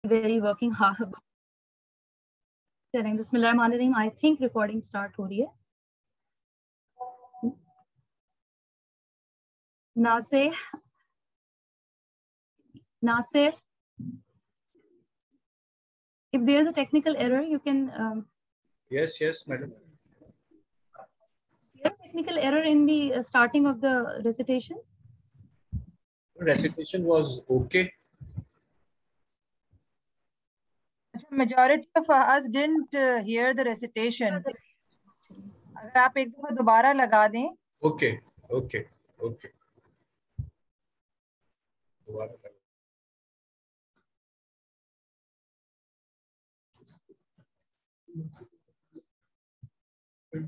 very working hard. Bismillahirrahmanirrahim. I think recording start हो रही है. Nasir, if there's a technical error, you can. Yes, madam. There's a technical error in the starting of the recitation. Recitation was okay. Majority of us didn't hear the recitation. अगर आप एक दफा दोबारा लगा दें. Okay. दोबारा लगा. I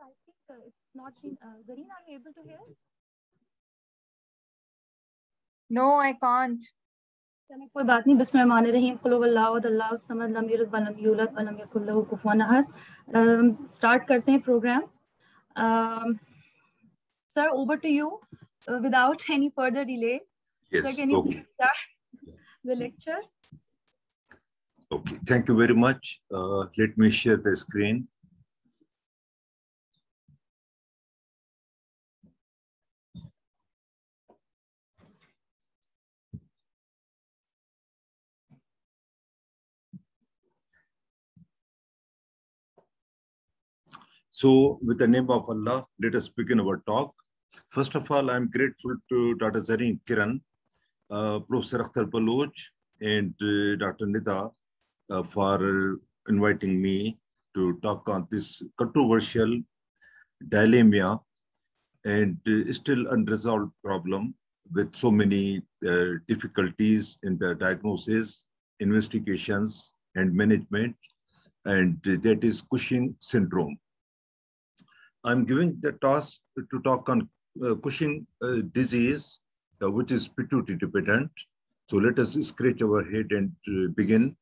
think it's not been. Zareen, are you able to hear? No, I can't. कोई बात नहीं. बिस्मिल्लाहिर्रहमानिर्रहीम. कुल हुवल्लाहु अहद अल्लाहु समद लम यलिद वलम यूलद वलम यकुल लहू कुफुवन अहद. Start करते हैं program. Sir, over to you. Without any further delay. Yes. Sir, can you please start the lecture? Okay. Thank you very much. Let me share the screen. So, with the name of Allah, let us begin our talk. First of all, I'm grateful to Dr. Zareen Kiran, Professor Akhtar Baloch, and Dr. Nida for inviting me to talk on this controversial dilemma and still unresolved problem with so many difficulties in the diagnosis, investigations, and management, and that is Cushing syndrome. I'm giving the task to talk on Cushing disease, which is pituitary dependent. So let us scratch our head and begin.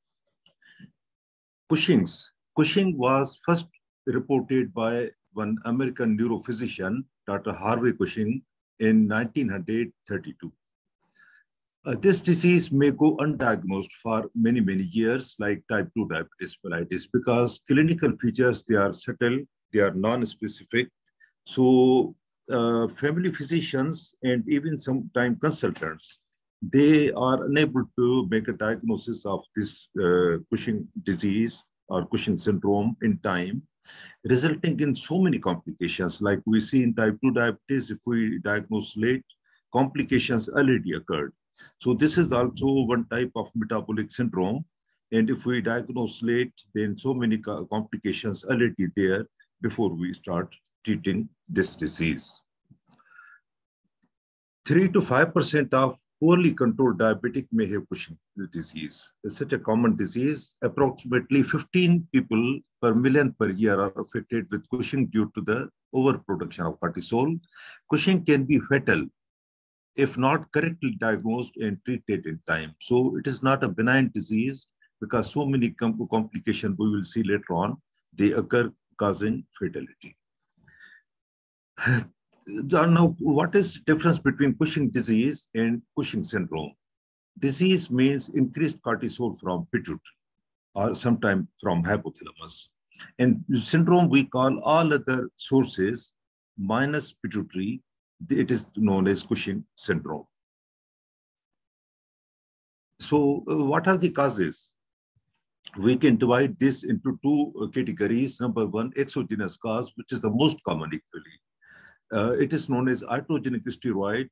Cushing was first reported by one American neurophysician, Dr. Harvey Cushing, in 1932. This disease may go undiagnosed for many, many years, like type 2 diabetes mellitus, because clinical features, they are subtle, they are non-specific. So family physicians and even sometimes consultants, they are unable to make a diagnosis of this Cushing disease or Cushing syndrome in time, resulting in so many complications. Like we see in type 2 diabetes, if we diagnose late, complications already occurred. So this is also one type of metabolic syndrome. And if we diagnose late, then so many complications already there before we start treating this disease. 3 to 5% of poorly controlled diabetic may have Cushing disease. It's such a common disease. Approximately 15 people per million per year are affected with Cushing due to the overproduction of cortisol. Cushing can be fatal if not correctly diagnosed and treated in time. So it is not a benign disease because so many complications we will see later on, they occur causing fatality. Now, what is the difference between Cushing disease and Cushing syndrome? Disease means increased cortisol from pituitary or sometimes from hypothalamus. And syndrome, we call all other sources minus pituitary. It is known as Cushing syndrome. So what are the causes? We can divide this into two categories. Number one, exogenous cause, which is the most common actually. It is known as iatrogenic steroid.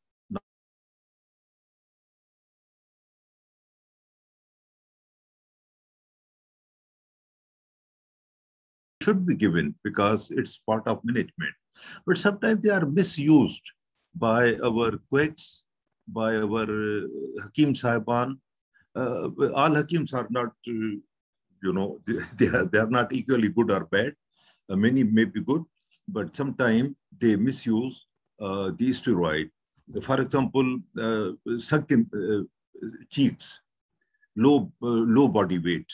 Should be given because it's part of management. But sometimes they are misused by our quakes, by our Hakim Sahiban. All Hakims are not, they are not equally good or bad. Many may be good, but sometimes they misuse the steroid. For example, sunken cheeks, low body weight.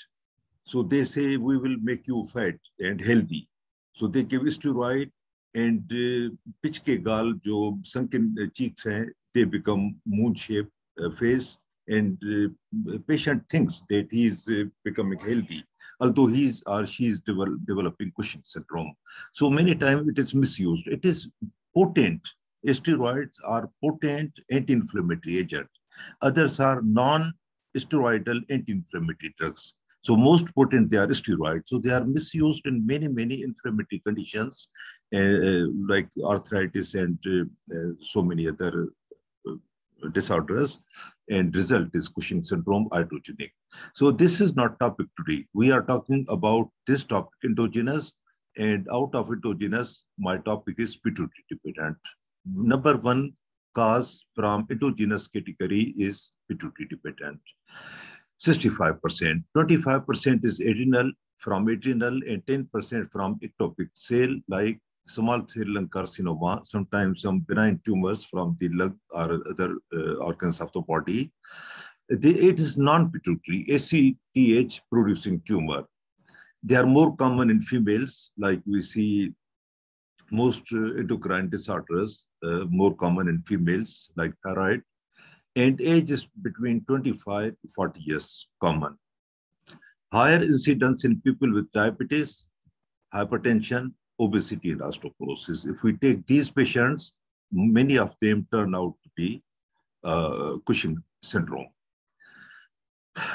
So they say we will make you fat and healthy. So they give steroid, and pitch ke gal, jo sunken cheeks hain, they become moon-shaped face, and patient thinks that he is becoming healthy, although he is or she is developing Cushing's syndrome. So many times it is misused. It is potent. Steroids are potent anti-inflammatory agent. Others are non-steroidal anti-inflammatory drugs. So most potent, they are steroids. So they are misused in many, many inflammatory conditions, like arthritis and so many other disorders, and result is Cushing's syndrome, iatrogenic. So this is not topic today. We are talking about this topic, endogenous, and out of endogenous, my topic is pituitary dependent. Number one cause from endogenous category is pituitary dependent. 65%, 25% is adrenal, from adrenal, and 10% from ectopic cell, like small cell lung carcinoma, sometimes some benign tumors from the lung or other organs of the body. It is non-pituitary, ACTH producing tumor. They are more common in females, like we see most endocrine disorders, more common in females, like thyroid, and age is between 25 to 40 years common. Higher incidence in people with diabetes, hypertension, obesity, and osteoporosis. If we take these patients, many of them turn out to be Cushing syndrome.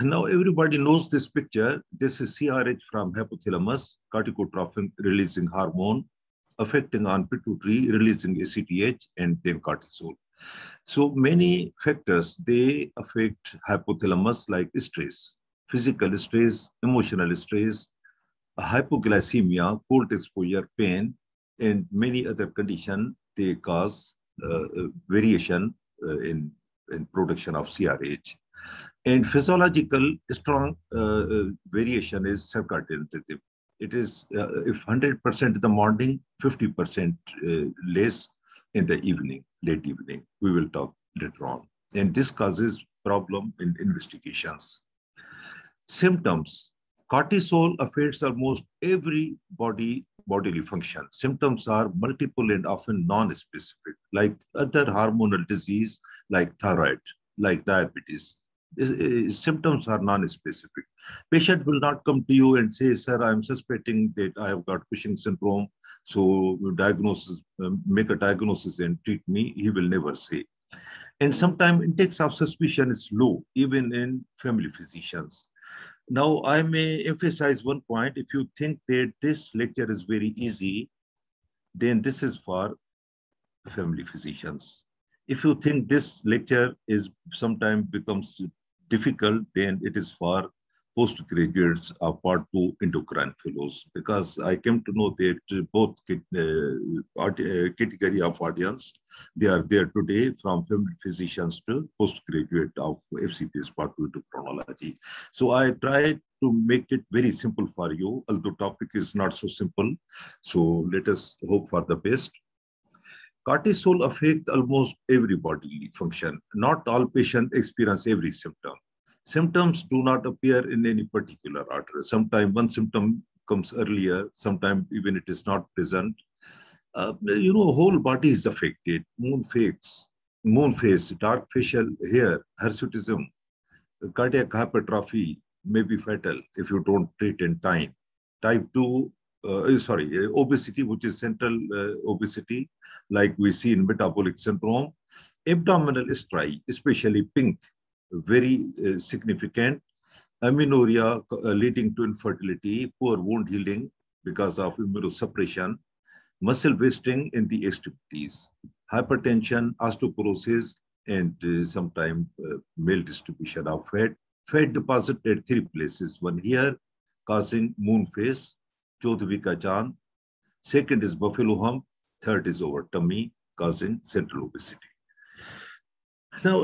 Now everybody knows this picture. This is CRH from hypothalamus, corticotrophin releasing hormone, affecting on pituitary, releasing ACTH, and then cortisol. So many factors, they affect hypothalamus, like stress, physical stress, emotional stress, hypoglycemia, cold exposure, pain, and many other conditions. They cause variation in production of CRH. And physiological strong variation is circadian rhythm. It is if 100% in the morning, 50% less in the evening, late evening. We will talk later on. And this causes problem in investigations. Symptoms. Cortisol affects almost every bodily function. Symptoms are multiple and often non-specific, like other hormonal disease, like thyroid, like diabetes. Symptoms are non-specific. Patient will not come to you and say, sir, I'm suspecting that I have got Cushing's syndrome, so make a diagnosis and treat me. He will never say. And sometimes index of suspicion is low, even in family physicians. Now, I may emphasize one point. If you think that this lecture is very easy, then this is for family physicians. If you think this lecture is sometimes becomes difficult, then it is for postgraduates of Part 2 endocrine fellows, because I came to know that both category of audience, they are there today, from family physicians to postgraduate of FCPS Part 2 endocrinology. So I tried to make it very simple for you, although topic is not so simple. So let us hope for the best. Cortisol affects almost every bodily function. Not all patients experience every symptom. Symptoms do not appear in any particular order. Sometimes one symptom comes earlier, sometimes even it is not present. Whole body is affected. Moon face, dark facial hair, hirsutism, cardiac hypertrophy may be fatal if you don't treat in time. Type 2, obesity, which is central obesity, like we see in metabolic syndrome. Abdominal striae, especially pink, very significant. Amenorrhea leading to infertility, poor wound healing because of immunosuppression, muscle wasting in the extremities, hypertension, osteoporosis, and sometimes maldistribution of fat. Fat deposit at 3 places. One here, causing moon face, Chaudhary ka Chand. Second is buffalo hump. Third is over tummy, causing central obesity. Now,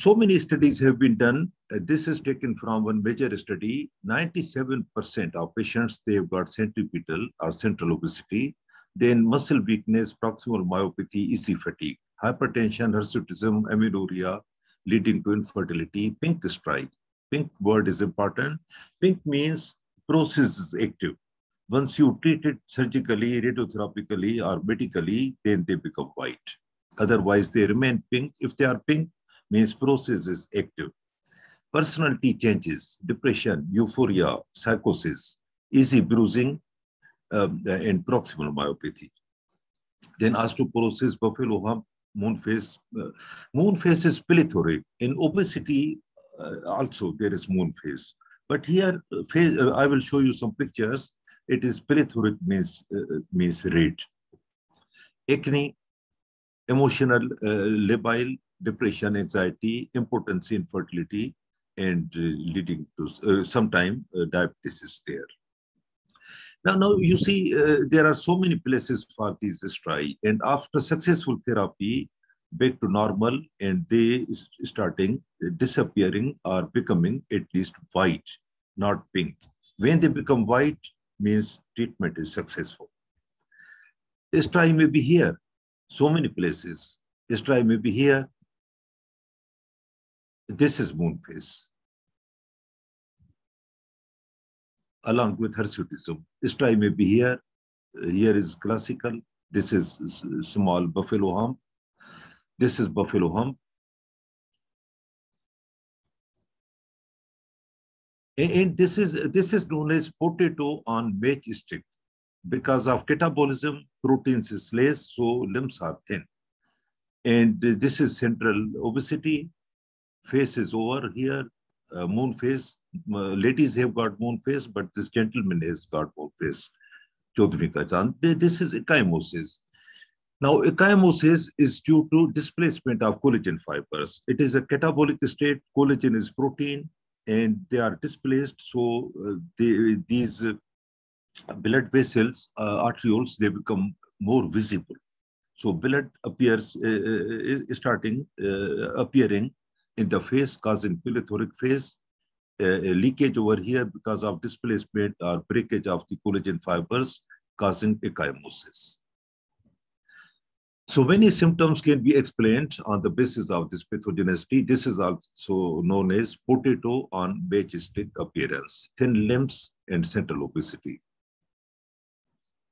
so many studies have been done. This is taken from one major study. 97% of patients, they have got centripetal or central obesity, then muscle weakness, proximal myopathy, easy fatigue, hypertension, hirsutism, amenorrhea, leading to infertility, pink stripe. Pink word is important. Pink means process is active. Once you treat it surgically, radiotherapically, or medically, then they become white. Otherwise, they remain pink. If they are pink, means process is active. Personality changes, depression, euphoria, psychosis, easy bruising, and proximal myopathy. Then osteoporosis, buffalo hump, moon face. Moon face is plethoric. In obesity, also there is moon face. But here, I will show you some pictures. It is plethoric, means red. Acne, emotional, labile, depression, anxiety, impotence, infertility, and leading to sometimes diabetes is there. Now you see, there are so many places for these striae, and after successful therapy, back to normal, and they starting disappearing or becoming at least white, not pink. When they become white, means treatment is successful. Striae may be here, so many places. Striae may be here. This is moon face, along with hirsutism. Striae may be here. Here is classical. This is small buffalo hump. This is buffalo hump. And this is known as potato on matchstick. Because of catabolism, proteins is less, so limbs are thin. And this is central obesity. Face is over here, moon face. Ladies have got moon face, but this gentleman has got moon face. This is ecchymosis. Now, ecchymosis is due to displacement of collagen fibers. It is a catabolic state. Collagen is protein, and they are displaced. So these blood vessels, arterioles, they become more visible. So blood appears, appearing in the face, causing plethoric face, leakage over here because of displacement or breakage of the collagen fibers, causing ecchymosis. So many symptoms can be explained on the basis of this pathogenicity. This is also known as potato on matchstick appearance, thin limbs, and central obesity.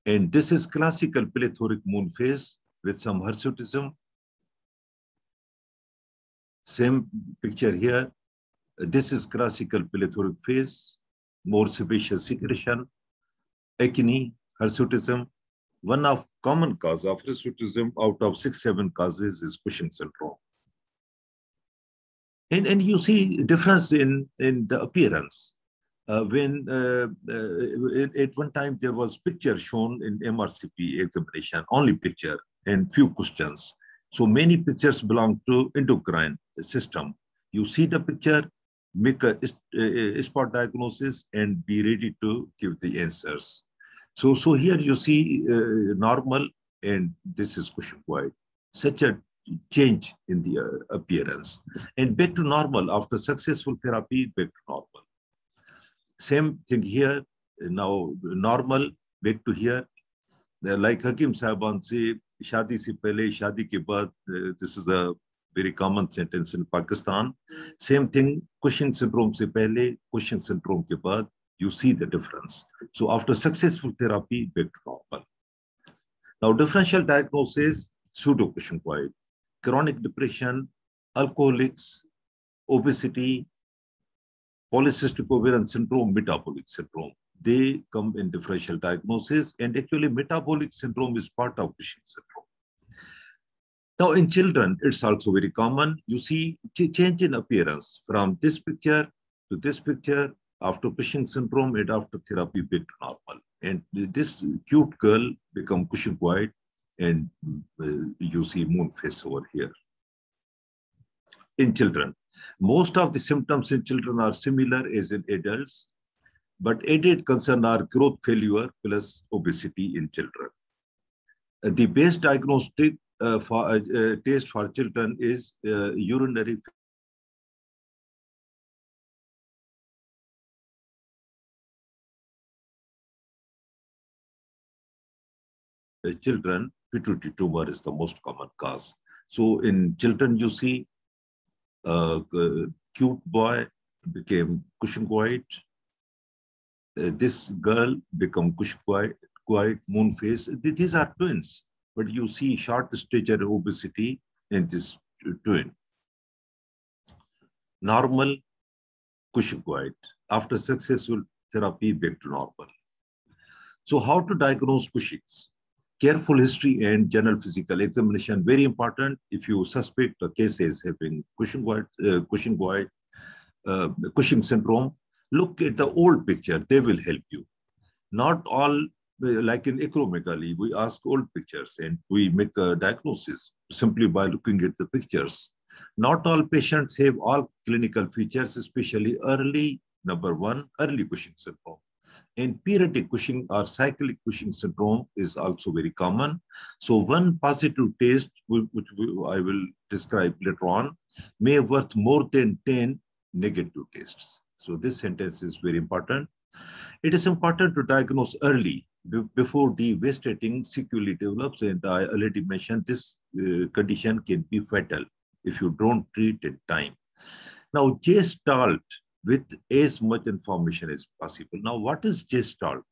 And this is classical plethoric moon face with some hirsutism. Same picture here. This is classical plethoric face, more sebaceous secretion, acne, hirsutism. One of common cause of hirsutism out of 6-7 causes is Cushing syndrome. And you see difference in the appearance. When at one time there was picture shown in MRCP examination, only picture and few questions. So many pictures belong to endocrine system. You see the picture, make a spot diagnosis, and be ready to give the answers. So here you see normal, and this is Cushing white. Such a change in the appearance. And back to normal after successful therapy, back to normal. Same thing here, now normal, back to here. Like Hakim Sahiban say, Shadi se pehle, Shadi ke baad, this is a very common sentence in Pakistan. Same thing, Cushing syndrome se pehle, Cushing syndrome ke baad, you see the difference. So after successful therapy, back to normal. Now differential diagnosis, pseudo-Cushing white, chronic depression, alcoholics, obesity, polycystic ovarian syndrome, metabolic syndrome. They come in differential diagnosis, and actually metabolic syndrome is part of Cushing syndrome. Now in children, it's also very common. You see change in appearance from this picture to this picture after Cushing syndrome and after therapy back to normal. And this cute girl become Cushing white, and you see moon face over here. In children, most of the symptoms in children are similar as in adults, but added concern are growth failure plus obesity in children. The base diagnostic test for children is urinary children. Pituitary tumor is the most common cause. So in children, you see cute boy became Cushingoid. This girl become Cushingoid, moon face. These are twins, but you see short stature obesity in this twin. Normal Cushingoid. After successful therapy, back to normal. So how to diagnose Cushing's? Careful history and general physical examination, very important. If you suspect a case is having Cushing syndrome, look at the old picture, they will help you. Not all, like in acromegaly, we ask old pictures and we make a diagnosis simply by looking at the pictures. Not all patients have all clinical features, especially early, number one, early Cushing syndrome. And periodic Cushing or cyclic Cushing syndrome is also very common. So one positive test, which I will describe later on, may worth more than 10 negative tests. So this sentence is very important. It is important to diagnose early before devastating sequelae develops. And I already mentioned this condition can be fatal if you don't treat in time. Now, Gestalt, with as much information as possible. Now, what is Gestalt?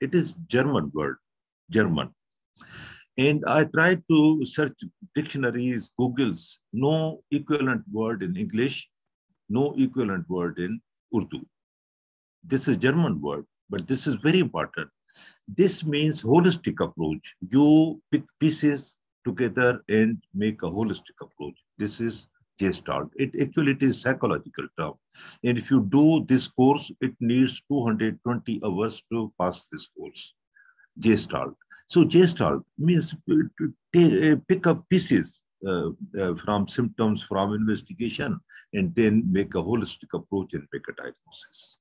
It is German word, German. And I tried to search dictionaries, Google's, no equivalent word in English, no equivalent word in Urdu. This is German word, but this is very important. This means holistic approach. You pick pieces together and make a holistic approach. This is Gestalt. It is a psychological term. And if you do this course, it needs 220 hours to pass this course. Gestalt. So Gestalt means to pick up pieces from symptoms, from investigation, and then make a holistic approach and make a diagnosis.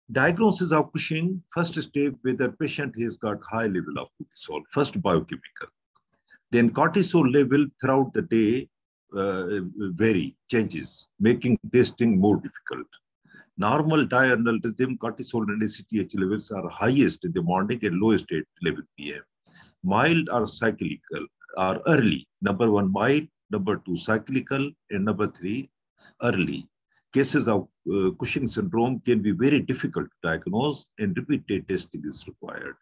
Diagnosis of Cushing, first step, whether patient has got high level of cortisol, first biochemical. Then cortisol level throughout the day vary, changes, making testing more difficult. Normal diurnal rhythm, cortisol and ACTH levels are highest in the morning and lowest at 11 p.m. Mild or cyclical are early. Number one, mild. Number two, cyclical. And number three, early. Cases of Cushing syndrome can be very difficult to diagnose and repeated testing is required.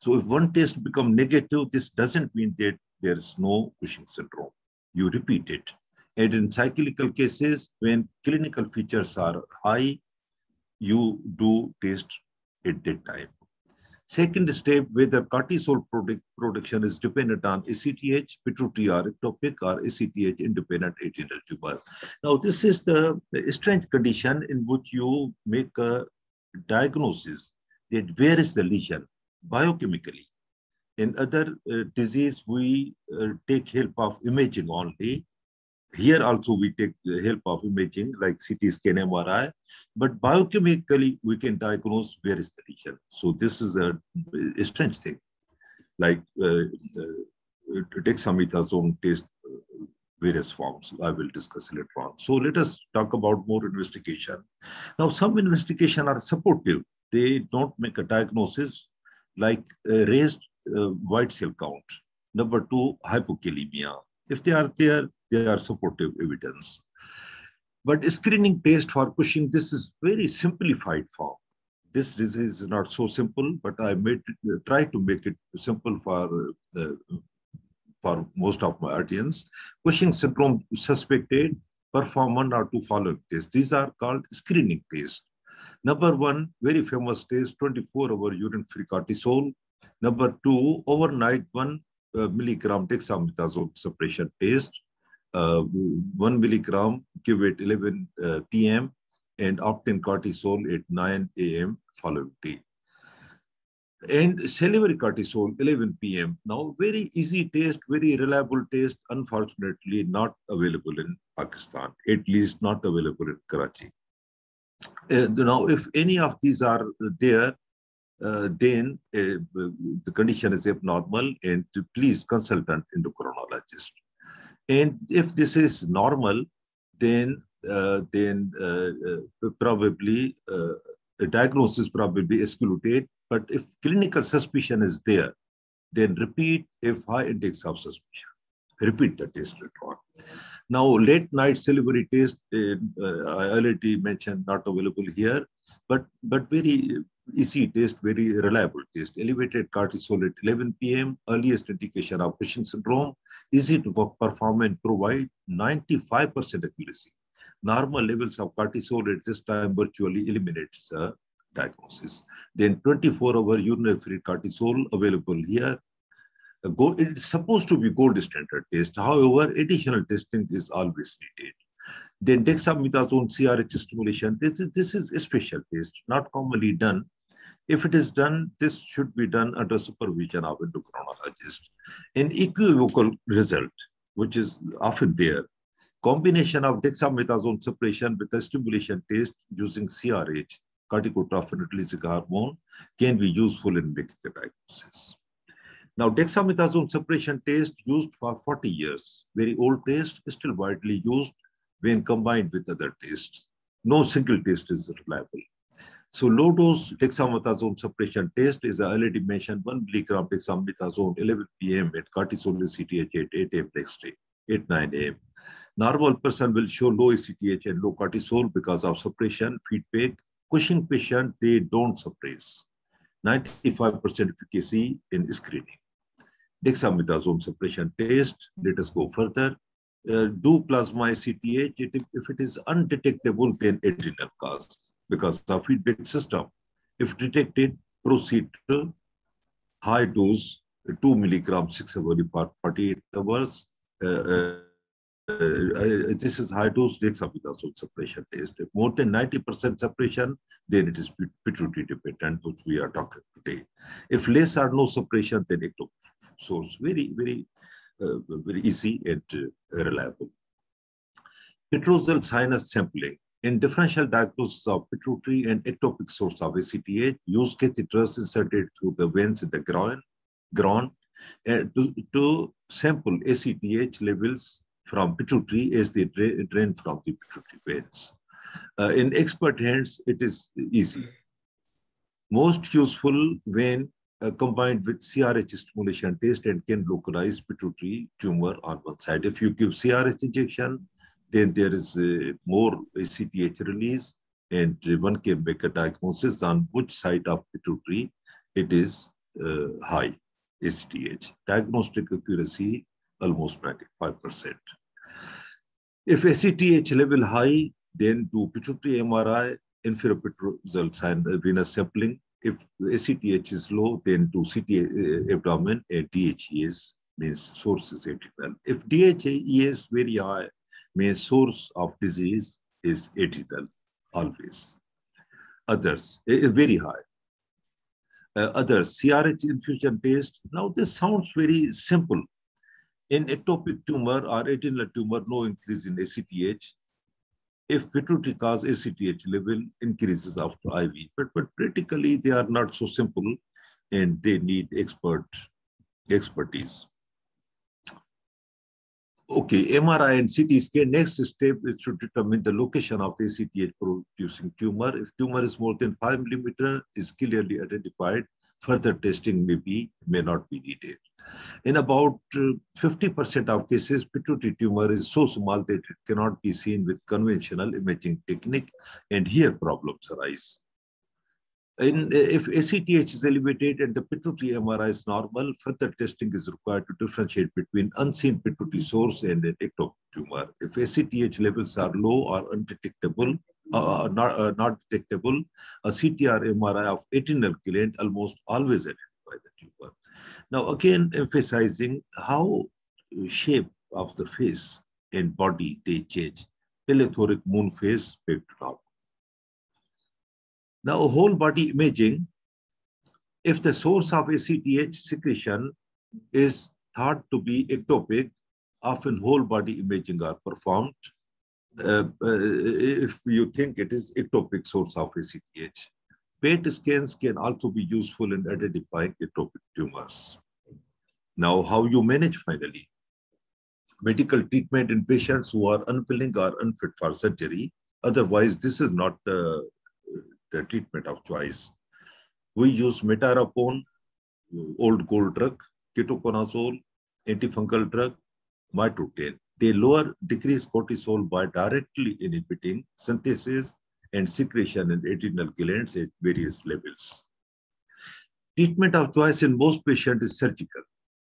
So if one test becomes negative, this doesn't mean that there's no Cushing syndrome. You repeat it. And in cyclical cases, when clinical features are high, you do test at that time. Second step, whether cortisol production is dependent on ACTH, pituitary or ectopic, or ACTH independent adrenal tumor. Now, this is the strange condition in which you make a diagnosis that where is the lesion biochemically. In other disease, we take help of imaging only. Here also we take the help of imaging like CT scan, MRI, but biochemically we can diagnose where is the lesion. So this is a strange thing, like dexamethasone test various forms. I will discuss later on. So let us talk about more investigation. Now, some investigation are supportive. They don't make a diagnosis, like raised white cell count. Number two, hypokalemia. If they are there, they are supportive evidence. But screening test for Cushing, this is very simplified form. This disease is not so simple, but I try to make it simple for most of my audience. Cushing syndrome suspected, perform one or two following tests. These are called screening tests. Number one, very famous test, 24-hour urine-free cortisol. Number two, overnight 1 milligram dexamethasone suppression test. 1 milligram give at 11 p.m. and obtain cortisol at 9 a.m. following day. And salivary cortisol, 11 p.m. Now, very easy test, very reliable test, unfortunately not available in Pakistan, at least not available in Karachi. Now, if any of these are there, then the condition is abnormal, and to please consult an endocrinologist. And if this is normal, then probably a diagnosis probably escalated. But if clinical suspicion is there, then repeat if high index of suspicion. Repeat the test later on. Now, late night salivary test, I already mentioned, not available here, but very easy test, very reliable test. Elevated cortisol at 11 p.m., earliest indication of Cushing syndrome, easy to perform and provide 95% accuracy. Normal levels of cortisol at this time virtually eliminates diagnosis. Then 24-hour urinary free cortisol available here. It's supposed to be gold standard test. However, additional testing is always needed. Then dexamethasone CRH stimulation. This is a special test, not commonly done. If it is done, this should be done under supervision of endocrinologist. An equivocal result, which is often there. Combination of dexamethasone suppression with a stimulation test using CRH, corticotrophin releasing hormone, can be useful in making the diagnosis. Now, dexamethasone suppression test used for 40 years. Very old test, still widely used when combined with other tests. No single test is reliable. So low-dose dexamethasone suppression test is already mentioned, 1 milligram dexamethasone, 11 p.m. at cortisol ACTH at 8 a.m. next day, 9 a.m. Normal person will show low ACTH and low cortisol because of suppression, feedback. Cushing patient, they don't suppress. 95% efficacy in screening. Dexamethasone suppression test, let us go further. Do plasma ACTH, if it is undetectable, then adrenal cause because of feedback system. If detected, proceed to high dose, 2 milligrams 6 hours per 48 hours. This is high dose dexamethasone suppression test. If more than 90% suppression, then it is pituitary dependent, which we are talking today. If less or no suppression, then ectopic source. Very easy and reliable. Petrosal sinus sampling. In differential diagnosis of pituitary and ectopic source of ACTH, use catheters inserted through the veins in the groin to sample ACTH levels from pituitary as they drain from the pituitary veins. In expert hands, it is easy. Most useful when combined with CRH stimulation test and can localize pituitary tumor on one side. If you give CRH injection, then there is more ACTH release, and one can make a diagnosis on which side of pituitary it is high ACTH. Diagnostic accuracy almost 95%. If ACTH level high, then do pituitary MRI, inferopetrosal venous sampling. If ACTH is low, then do CT abdomen and DHES, means source is adrenal. If DHES is very high, means source of disease is adrenal, always. Others, very high. Others, CRH infusion test. Now this sounds very simple. In ectopic tumor or adrenal tumor, no increase in ACTH. If pituitary cause ACTH level increases after IV, but critically they are not so simple and they need expertise. Okay, MRI and CT scan. Next step is to determine the location of the ACTH producing tumor. If tumor is more than 5 millimeter, is clearly identified, further testing may not be needed. In about 50% of cases, pituitary tumor is so small that it cannot be seen with conventional imaging technique, and here problems arise. If ACTH is elevated and the pituitary MRI is normal, further testing is required to differentiate between unseen pituitary source and an ectopic tumor. If ACTH levels are low or undetectable, not detectable, a CT or MRI of adrenal gland almost always identify the tumor. Now, again, emphasizing how shape of the face and body they change. Plethoric moon face, back to top. Now, whole body imaging, if the source of ACTH secretion is thought to be ectopic, often whole body imaging are performed. If you think it is ectopic source of ACTH. PET scans can also be useful in identifying atopic tumors. Now, how you manage finally? Medical treatment in patients who are unwilling or unfit for surgery. Otherwise, this is not the treatment of choice. We use metarapone, old gold drug, ketoconazole, antifungal drug, mitotane. They decrease cortisol by directly inhibiting synthesis and secretion in adrenal glands at various levels. Treatment of choice in most patients is surgical,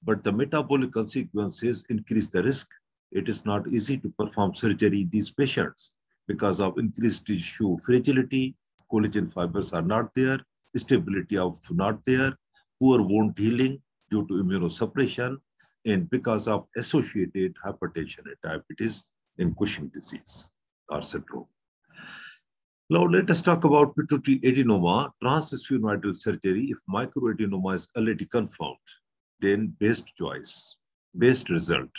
but the metabolic consequences increase the risk. It is not easy to perform surgery in these patients because of increased tissue fragility, collagen fibers are not there, stability of not there, poor wound healing due to immunosuppression, and because of associated hypertension and diabetes in Cushing disease or syndrome. Now let us talk about pituitary adenoma, transsphenoidal surgery. If microadenoma is already confirmed, then best choice, best result.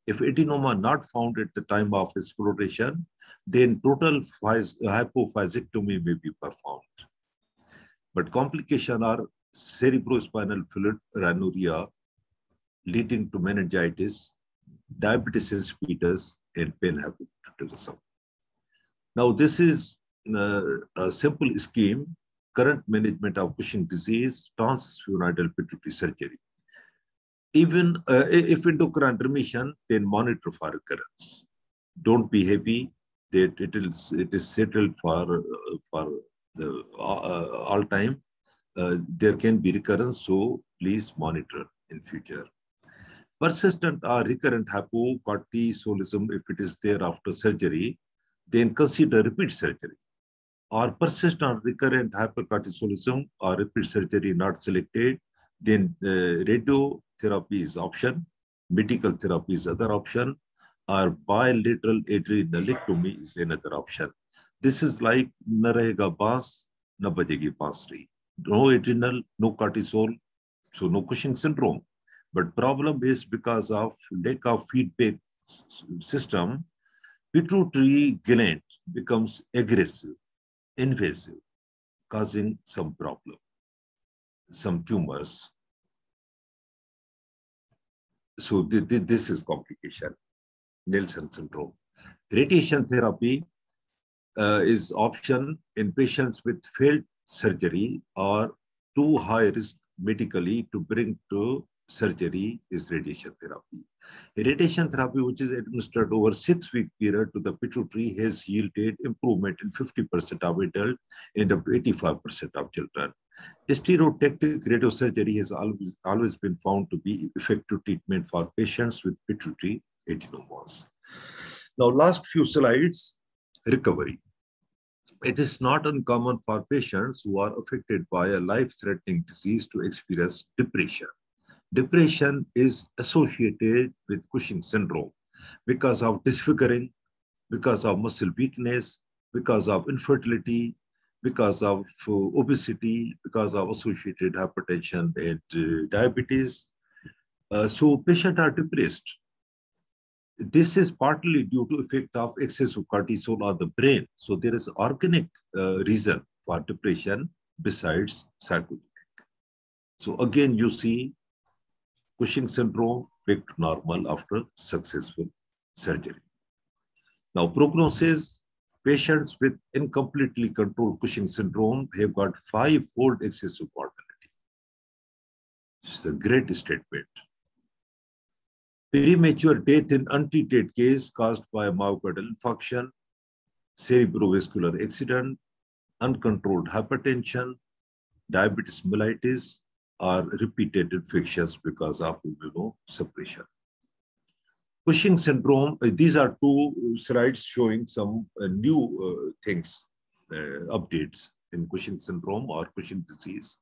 If adenoma not found at the time of exploration, then total hypophysectomy may be performed. But complications are cerebrospinal fluid rhinorrhea leading to meningitis, diabetes insipidus, and panhypothyroidism. Now this is a simple scheme, current management of Cushing disease, transsphenoidal pituitary surgery. Even if endocrine remission, then monitor for recurrence. Don't be happy that it is settled for the all time. There can be recurrence, so please monitor in future. Persistent or recurrent hypocortisolism, if it is there after surgery, then consider repeat surgery. Or persistent or recurrent hypercortisolism or repeat surgery not selected, then radiotherapy is option, medical therapy is other option, or bilateral adrenalectomy is another option. This is like na rahega baas, na bajegi bansuri. No adrenal, no cortisol, so no Cushing syndrome. But problem is because of lack of feedback system, pituitary gland becomes aggressive, invasive, causing some problem, some tumors. So this is complication, Nelson syndrome. Radiation therapy is option in patients with failed surgery or too high risk medically to bring to surgery is radiation therapy. Radiation therapy, which is administered over 6-week period to the pituitary, has yielded improvement in 50% of adults and up to 85% of children. Stereotactic radiosurgery has always been found to be effective treatment for patients with pituitary adenomas. Now, last few slides, recovery. It is not uncommon for patients who are affected by a life-threatening disease to experience depression. Depression is associated with Cushing syndrome because of disfiguring, because of muscle weakness, because of infertility, because of obesity, because of associated hypertension and diabetes. So patients are depressed. This is partly due to effect of excessive cortisol on the brain. So there is organic reason for depression besides psychogenic. So again, you see Cushing syndrome back to normal after successful surgery. Now, prognosis, patients with incompletely controlled Cushing syndrome have got 5-fold excessive mortality. It's a great statement. Premature death in untreated case caused by myocardial infarction, cerebrovascular accident, uncontrolled hypertension, diabetes mellitus, or repeated infections because of immunosuppression. Cushing syndrome, these are two slides showing some new things, updates in Cushing syndrome or Cushing disease.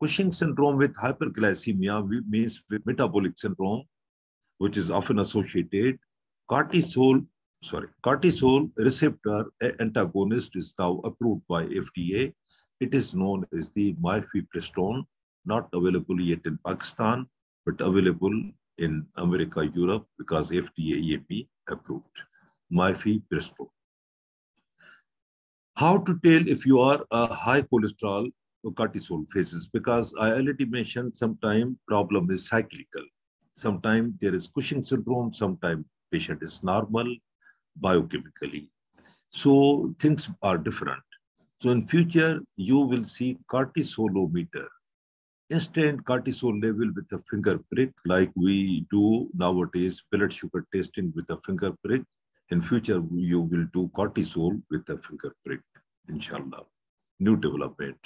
Cushing syndrome with hyperglycemia means with metabolic syndrome, which is often associated. Cortisol receptor antagonist is now approved by FDA. It is known as the mifepristone, not available yet in Pakistan, but available in America, Europe, because FDA EAP approved. Mifepristone. How to tell if you are a high cholesterol or cortisol phases? Because I already mentioned sometimes problem is cyclical. Sometimes there is Cushing syndrome, sometimes patient is normal biochemically. So things are different. So in future, you will see cortisolometer, instant cortisol level with a finger prick, like we do nowadays, blood sugar testing with a finger prick. In future, you will do cortisol with a finger prick, inshallah. New development.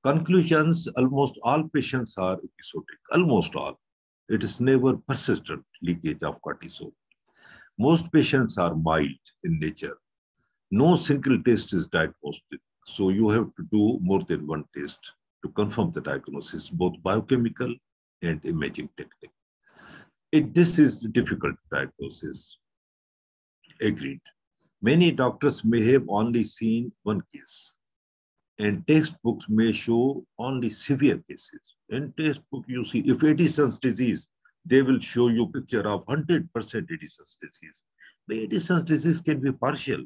Conclusions, almost all patients are episodic, almost all. It is never persistent leakage of cortisol. Most patients are mild in nature. No single test is diagnostic. So you have to do more than one test to confirm the diagnosis, both biochemical and imaging technique. This is difficult diagnosis. Agreed. Many doctors may have only seen one case, and textbooks may show only severe cases. In textbook, you see, if Addison's disease, they will show you picture of 100% Addison's disease. The Addison's disease can be partial.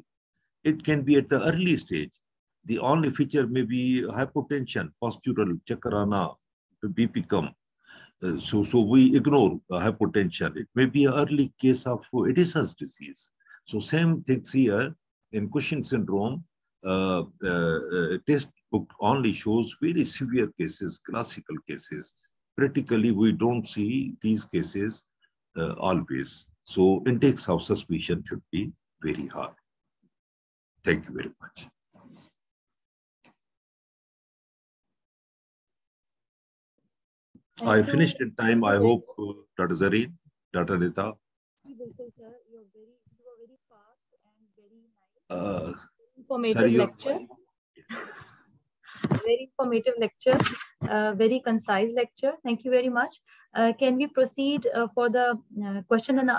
It can be at the early stage. The only feature may be hypotension, postural, chakrana, BP come. So we ignore hypotension. It may be an early case of Addison's disease. So same things here in Cushing syndrome. Textbook only shows very severe cases, classical cases. Practically, we don't see these cases always. So index of suspicion should be very high. Thank you very much. I finished in time. I hope Dr. Zareen, Dr. Nita. You were very fast and very nice. Informative Sorry, lecture. Very informative lecture. Very concise lecture. Thank you very much. Can we proceed for the question and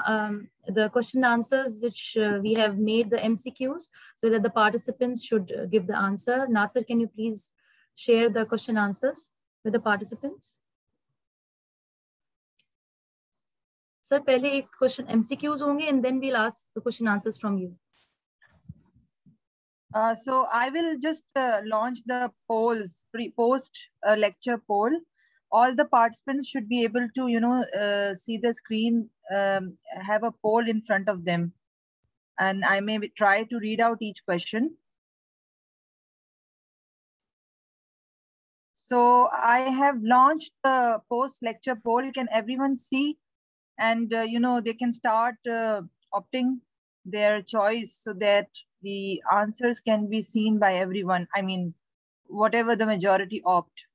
answers, which we have made the MCQs, so that the participants should give the answer. Nasser, can you please share the question answers with the participants? Sir, पहले एक question MCQs होंगे, and then we'll ask the question answers from you. So I will just launch the polls, post lecture poll. All the participants should be able to, see the screen, have a poll in front of them. And I may try to read out each question. So I have launched the post lecture poll. Can everyone see? And, they can start opting their choice so that the answers can be seen by everyone. I mean, whatever the majority opt.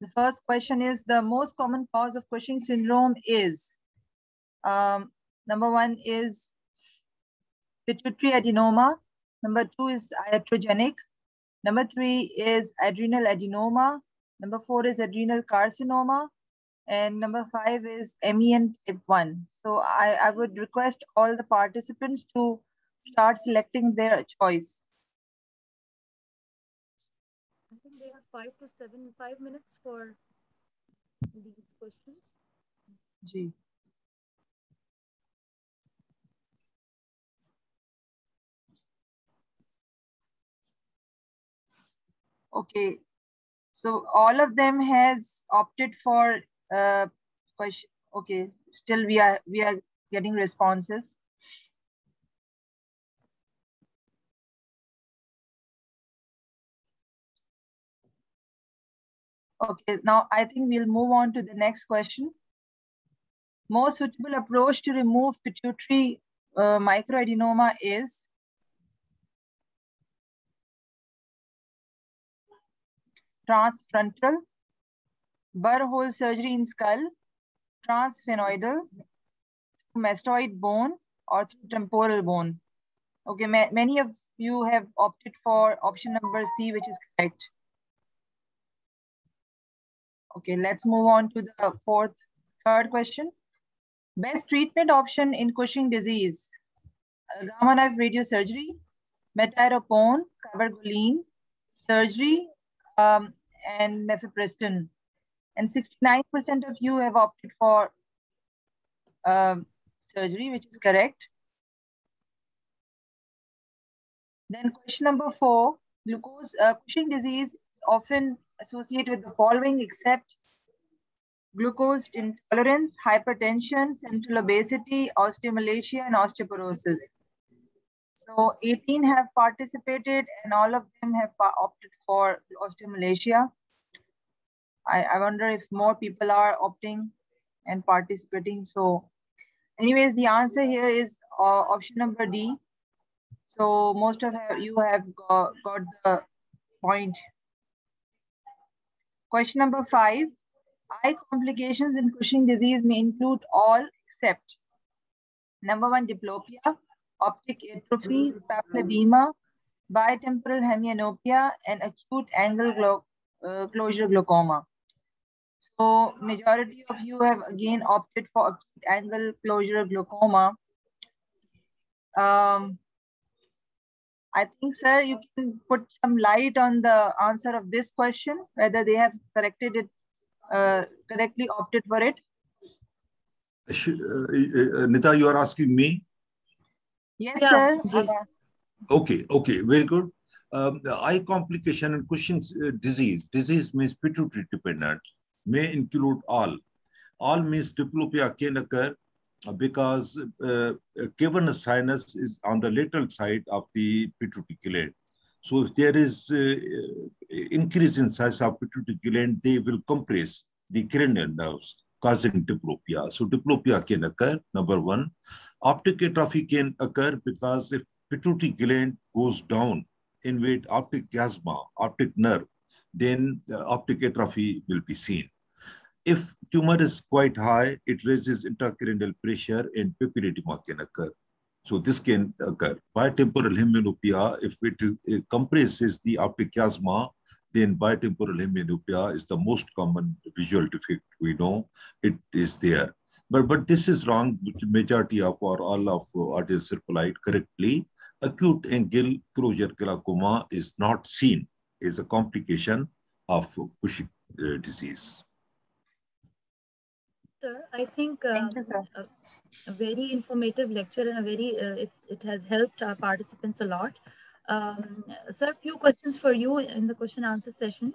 The first question is, the most common cause of Cushing syndrome is, number 1 is pituitary adenoma. Number 2 is iatrogenic. Number 3 is adrenal adenoma. Number 4 is adrenal carcinoma. And number 5 is MEN type 1. So I would request all the participants to start selecting their choice. I think they have 5 minutes for these questions. Ji. Okay. So all of them has opted for question. Okay, still we are getting responses. Okay, now I think we'll move on to the next question. Most suitable approach to remove pituitary microadenoma is transfrontal, burr hole surgery in skull, transsphenoidal, mastoid bone, or temporal bone. Okay, many of you have opted for option number C, which is correct. Okay, let's move on to the third question. Best treatment option in Cushing disease: gamma knife radiosurgery, metairopone, cabergoline, surgery, and mifepristone. And 69% of you have opted for surgery, which is correct. Then question number 4, Cushing disease is often associated with the following except glucose intolerance, hypertension, central obesity, osteomalacia, and osteoporosis. So 18 have participated and all of them have opted for osteomalacia. I wonder if more people are opting and participating. So anyways, the answer here is option number D. So most of you have got the point. Question number 5. Eye complications in Cushing disease may include all except number 1, diplopia, optic atrophy, papilledema, bitemporal hemianopia, and acute angle closure glaucoma. So majority of you have again opted for acute angle closure glaucoma. I think, sir, you can put some light on the answer of this question, whether they have corrected it, correctly opted for it. Nita, you are asking me? Yes, yeah, sir. Okay, very good. The eye complication in Cushing's disease means pituitary dependent, may include all. All means diplopia can occur because cavernous sinus is on the lateral side of the pituitary gland. So if there is increase in size of pituitary gland, they will compress the cranial nerves, causing diplopia. So diplopia can occur, number 1. Optic atrophy can occur because if pituitary gland goes down, invade optic chiasma, optic nerve, then optic atrophy will be seen. If tumor is quite high, it raises intracranial pressure and papilledema can occur. So this can occur. Bitemporal hemianopia, if it compresses the optic chiasma, then bitemporal hemianopia is the most common visual defect we know. It is there. But this is wrong, which majority of or all of audience replied correctly. Acute angle closure glaucoma is not seen as a complication of Cushing disease. Sir, I think Thank you, sir. A very informative lecture and a very it has helped our participants a lot. Sir, few questions for you in the question answer session.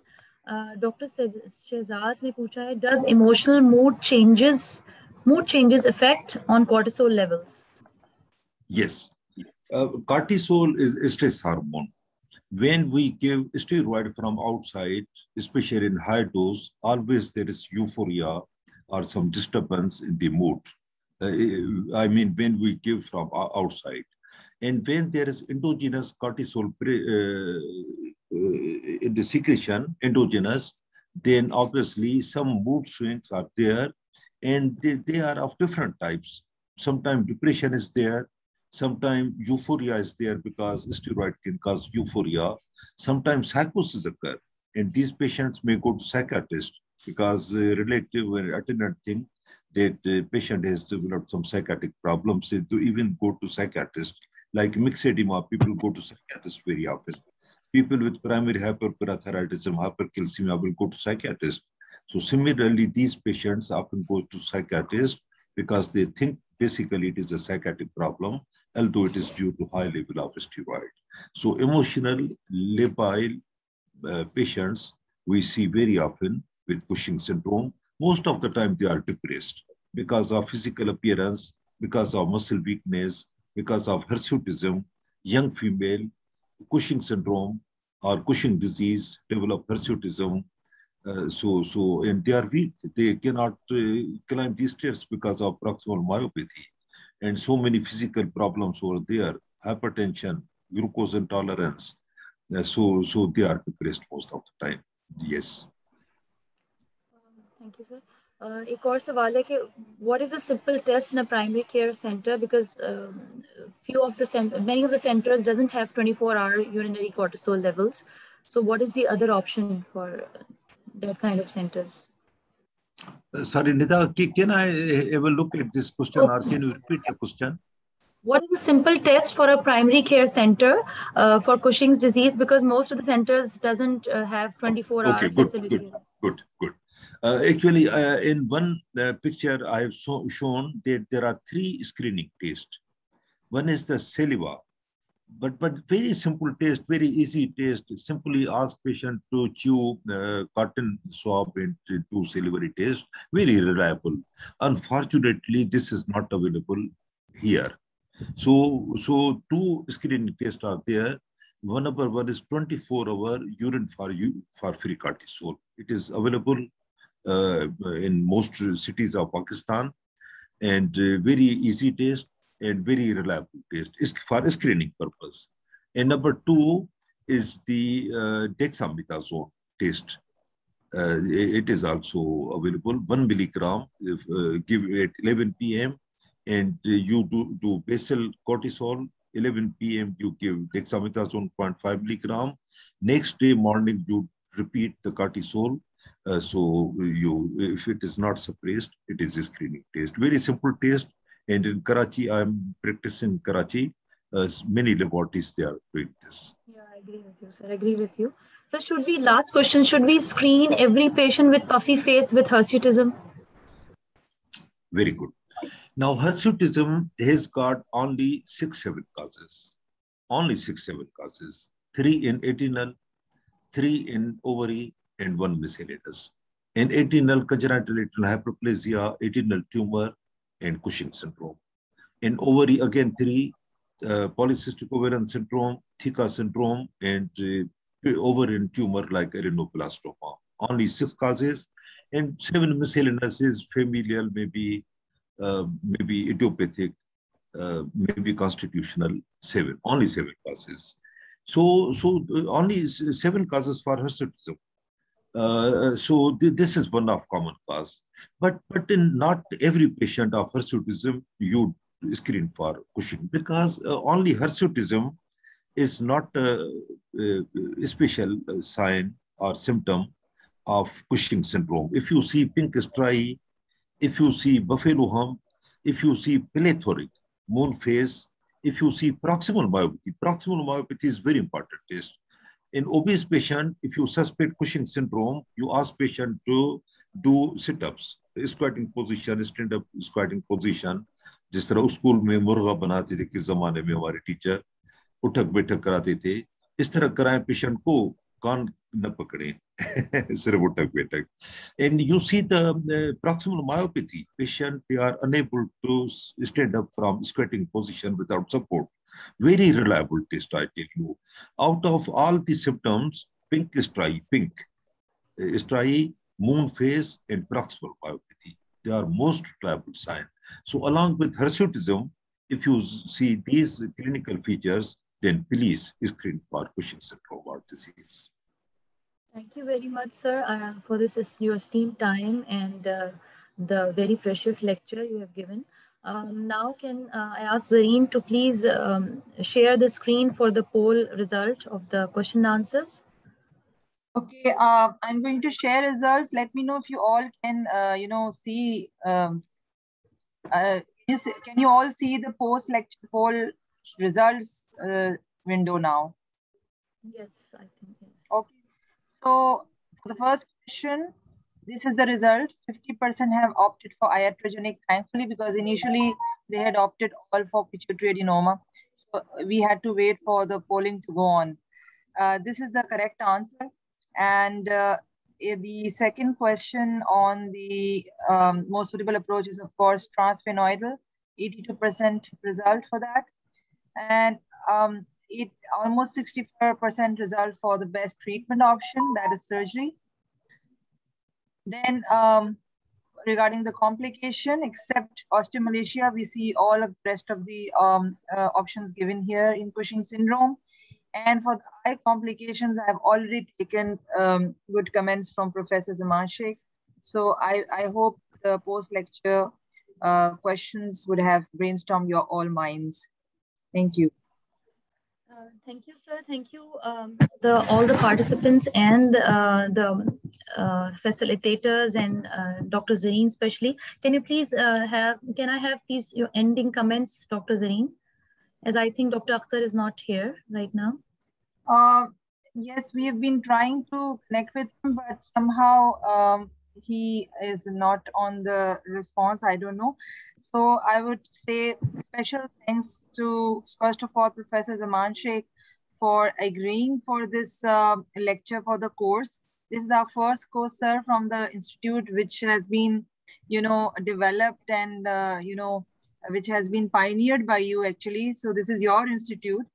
Dr. Shehzad ne pucha hai, does emotional mood changes affect on cortisol levels? Yes. Cortisol is a stress hormone. When we give steroid from outside, especially in high dose, always there is euphoria or some disturbance in the mood. I mean, when we give from outside. And when there is endogenous cortisol in the secretion, endogenous, then obviously some mood swings are there, and they are of different types. Sometimes depression is there, sometimes euphoria is there because steroid can cause euphoria. Sometimes psychosis occur, and these patients may go to psychiatrist because relative and attendant think that the patient has developed some psychiatric problems. They do even go to psychiatrist. Like myxedema, people go to psychiatrist very often. People with primary hyperparathyroidism, hypercalcemia will go to psychiatrist. So similarly, these patients often go to psychiatrist because they think basically it is a psychiatric problem, although it is due to high level of steroid. So emotional labile patients we see very often with Cushing syndrome. Most of the time they are depressed because of physical appearance, because of muscle weakness, because of hirsutism. Young female, Cushing syndrome or Cushing disease develop hirsutism. And they are weak. They cannot climb these stairs because of proximal myopathy. And so many physical problems over there, hypertension, glucose intolerance. So they are depressed most of the time. Yes. Thank you, sir. एक और सवाल है कि what is a simple test in a primary care center, because many of the centers doesn't have 24-hour urinary cortisol levels. So what is the other option for that kind of centers? Sorry, Nida, can I have a look at this question, or can you repeat the question? What is a simple test for a primary care center for Cushing's disease? Because most of the centers doesn't have 24-hour facility. Good. Actually, in one picture, I have shown that there are 3 screening tests. One is the saliva. but very simple test, very easy test. Simply ask patient to chew cotton swab into 2 salivary test. Very reliable. Unfortunately, this is not available here. So 2 screening tests are there. One is 24-hour urine for free cortisol. It is available in most cities of Pakistan, and very easy test and very reliable test is for screening purpose. And number 2 is the dexamethasone test. It is also available. 1 milligram, give at 11 p.m. and you do basal cortisol. 11 p.m. you give dexamethasone 0.5 milligram. Next day morning you repeat the cortisol. So if it is not suppressed, it is a screening test. Very simple test. And in Karachi, I'm practicing Karachi. Many laboratories they are doing this. Yeah, I agree with you, sir. I agree with you. So last question, should we screen every patient with puffy face with hirsutism? Very good. Now, hirsutism has got only 6-7 causes. Only 6-7 causes. 3 in adrenal, 3 in ovary, and 1 miscellaneous. In adrenal, congenital adrenal hyperplasia, adrenal tumor, and Cushing syndrome. In ovary, again 3, polycystic ovarian syndrome, Thika syndrome, and ovarian tumor like adenoblastoma. Only 6 causes, and 7 miscellaneous is familial, maybe idiopathic, maybe constitutional. 7, only 7 causes. So only 7 causes for hirsutism. This is one of common cause, but in not every patient of hirsutism you screen for Cushing, because only hirsutism is not a special sign or symptom of Cushing syndrome. If you see pink striae, if you see buffalo hump, if you see plethoric moon phase, if you see proximal myopathy is very important test. In obese patient, if you suspect Cushing syndrome, you ask patient to do sit-ups, squatting position, stand-up squatting position. जिस तरह school में मुर्गा बनाते थे किस जमाने में हमारे टीचर उठक बैठक कराते थे, इस तरह कराएं पेशेंट को, कान न पकड़े सिर्फ उठक बैठक. And you see the proximal myopathy patient, they are unable to stand up from squatting position without support. Very reliable test, I tell you. Out of all the symptoms, pink striae, moon phase, and proximal myopathy, they are most reliable sign. So along with hirsutism, if you see these clinical features, then please screen for Cushing syndrome or disease. Thank you very much, sir, for this is your esteemed time and the very precious lecture you have given. Now can I ask Zareen to please share the screen for the poll result of the question and answers? Okay, I'm going to share results. Let me know if you all can, see. Can you all see the post-lecture poll results window now? Yes, I think yes. Okay. So for the first question, this is the result. 50% have opted for iatrogenic, thankfully, because initially they had opted all for pituitary adenoma. So we had to wait for the polling to go on. This is the correct answer. And the second question on the most suitable approach is, of course, transsphenoidal, 82% result for that. And it almost 64% result for the best treatment option, that is surgery. Then regarding the complication, except osteomalacia, we see all of the rest of the options given here in Cushing syndrome. And for the eye complications, I have already taken good comments from Professor Zaman Sheikh. So I hope the post-lecture questions would have brainstormed your all minds. Thank you. Thank you, sir. Thank you, all the participants and the facilitators and Dr. Zareen especially. Can you please can I have please your ending comments, Dr. Zareen? As I think Dr. Akhtar is not here right now. Yes, we have been trying to connect with him, but somehow he is not on the response. I don't know. So I would say special thanks to, first of all, Professor Zaman Sheikh for agreeing for this lecture for the course. This is our first course, sir, from the institute, which has been, developed and, which has been pioneered by you actually. So this is your institute.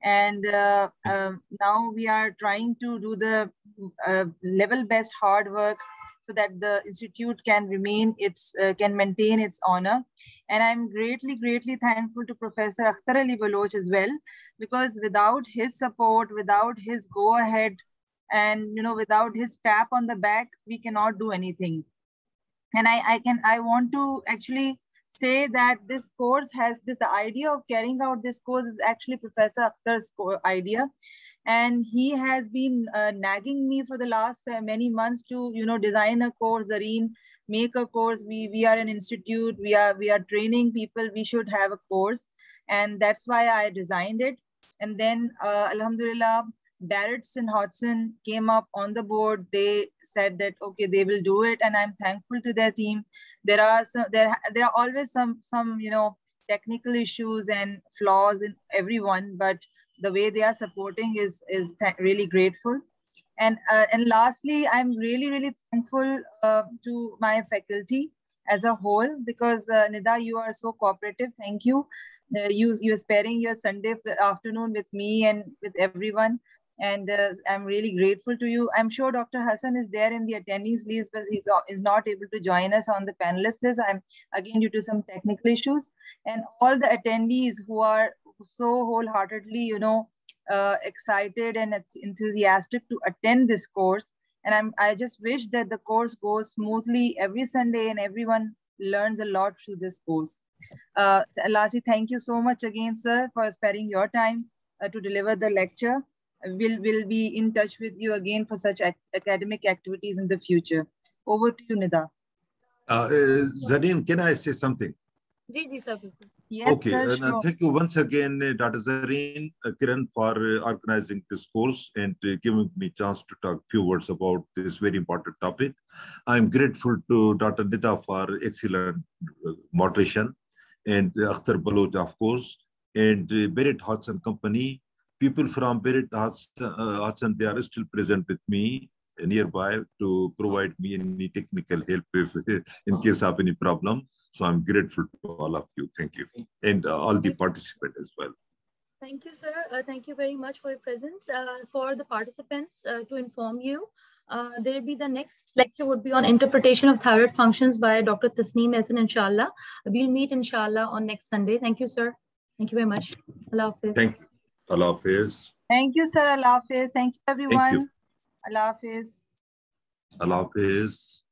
And now we are trying to do the level best hard work so that the institute can remain can maintain its honor. And I'm greatly thankful to Professor Akhtar Ali Baloch as well, because without his support, without his go ahead, and without his tap on the back, we cannot do anything. And I want to actually say that this course has the idea of carrying out this course is actually Professor Akhtar's idea. And he has been nagging me for the last many months to, design a course, Zareen, make a course. We are an institute. We are training people. We should have a course. And that's why I designed it. And then, Alhamdulillah, Barretts and Hodgson came up on the board. They said that, okay, they will do it. And I'm thankful to their team. There are always some technical issues and flaws in everyone, but the way they are supporting is really grateful. And lastly, I'm really thankful to my faculty as a whole, because Nida, you are so cooperative. Thank you. You're sparing your Sunday afternoon with me and with everyone. And I'm really grateful to you. I'm sure Dr. Hassan is there in the attendees list, but he's not able to join us on the panelist list. I'm again due to some technical issues. And all the attendees who are so wholeheartedly, excited and enthusiastic to attend this course. And I just wish that the course goes smoothly every Sunday and everyone learns a lot through this course. Lastly, thank you so much again, sir, for sparing your time to deliver the lecture. We'll be in touch with you again for such academic activities in the future. Over to you, Nida. Zareen, can I say something? Yes, okay, sir, sure. Thank you once again, Dr. Zareen, Kiran, for organizing this course and giving me a chance to talk a few words about this very important topic. I'm grateful to Dr. Nida for excellent moderation, and Akhtar Baloch, of course, and Barrett Hodgson Company. People from Barrett Hodgson, they are still present with me nearby to provide me any technical help in case of any problem. So I'm grateful to all of you. Thank you. And all the participants as well. Thank you, sir. Thank you very much for your presence. For the participants, to inform you, there will be the next lecture would be on interpretation of thyroid functions by Dr. Tasneem Ehsan, inshallah. We'll meet, inshallah, on next Sunday. Thank you, sir. Thank you very much. Allah Hafiz. Thank you. Allah Hafiz. Thank you, sir. Allah Hafiz. Thank you, everyone. Thank you. Allah Hafiz. Allah Hafiz.